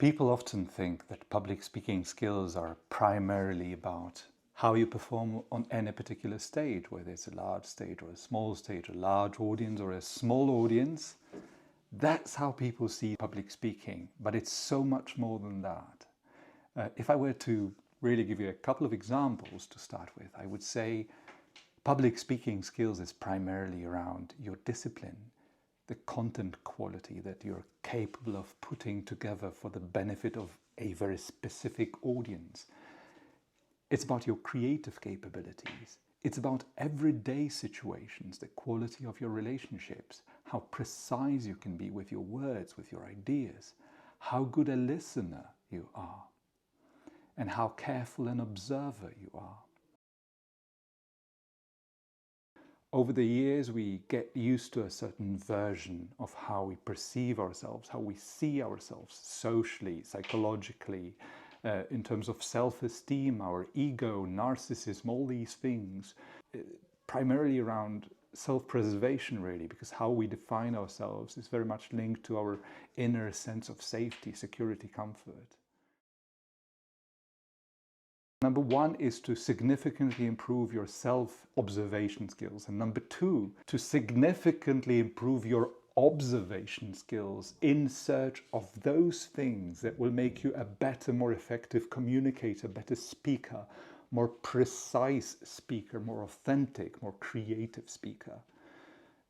People often think that public speaking skills are primarily about how you perform on any particular stage, whether it's a large stage or a small stage, a large audience or a small audience. That's how people see public speaking, but it's so much more than that. If I were to really give you a couple of examples to start with, I would say public speaking skills is primarily around your discipline, the content quality that you're capable of putting together for the benefit of a very specific audience. It's about your creative capabilities. It's about everyday situations, the quality of your relationships, how precise you can be with your words, with your ideas, how good a listener you are, and how careful an observer you are. Over the years, we get used to a certain version of how we perceive ourselves, how we see ourselves socially, psychologically, in terms of self-esteem, our ego, narcissism, all these things, primarily around self-preservation really, because how we define ourselves is very much linked to our inner sense of safety, security, comfort. Number one is to significantly improve your self-observation skills. And number two, to significantly improve your observation skills in search of those things that will make you a better, more effective communicator, better speaker, more precise speaker, more authentic, more creative speaker.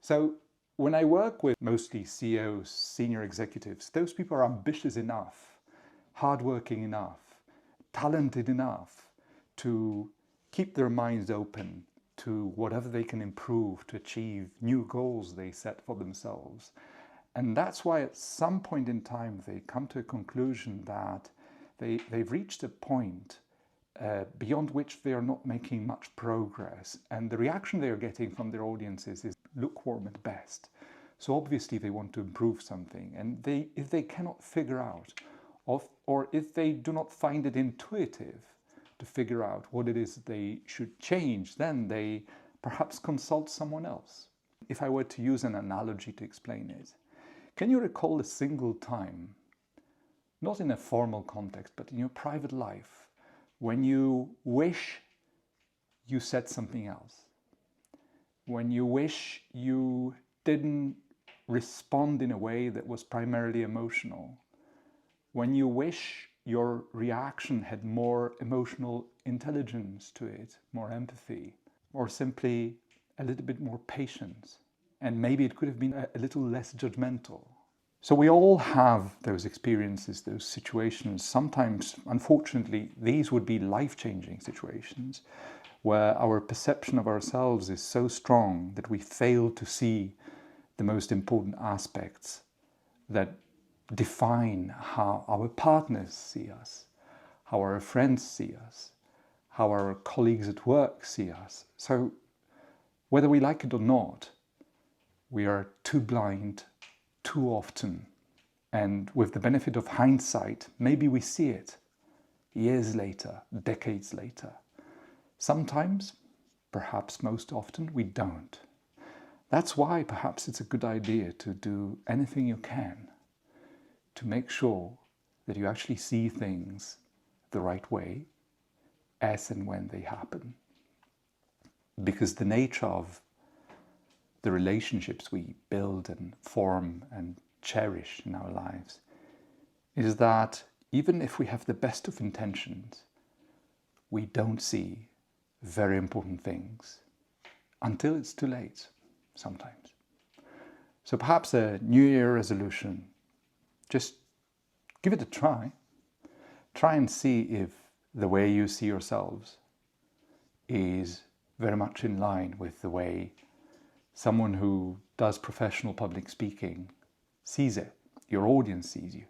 So when I work with mostly CEOs, senior executives, those people are ambitious enough, hardworking enough, talented enough to keep their minds open to whatever they can improve to achieve new goals they set for themselves. And that's why at some point in time they come to a conclusion that they've reached a point beyond which they are not making much progress. And the reaction they are getting from their audiences is lukewarm at best. So obviously they want to improve something. And if they cannot figure out, or if they do not find it intuitive to figure out what it is they should change, then they perhaps consult someone else. If I were to use an analogy to explain it, can you recall a single time, not in a formal context, but in your private life, when you wish you said something else? When you wish you didn't respond in a way that was primarily emotional? When you wish your reaction had more emotional intelligence to it, more empathy, or simply a little bit more patience. And maybe it could have been a little less judgmental. So we all have those experiences, those situations. Sometimes, unfortunately, these would be life-changing situations where our perception of ourselves is so strong that we fail to see the most important aspects that define how our partners see us, how our friends see us, how our colleagues at work see us. So whether we like it or not, we are too blind too often. And with the benefit of hindsight, maybe we see it years later, decades later. Sometimes, perhaps most often, we don't. That's why perhaps it's a good idea to do anything you can to make sure that you actually see things the right way as and when they happen. Because the nature of the relationships we build and form and cherish in our lives is that even if we have the best of intentions, we don't see very important things until it's too late sometimes. So perhaps a New Year resolution, just give it a try. Try and see if the way you see yourselves is very much in line with the way someone who does professional public speaking sees it, your audience sees you.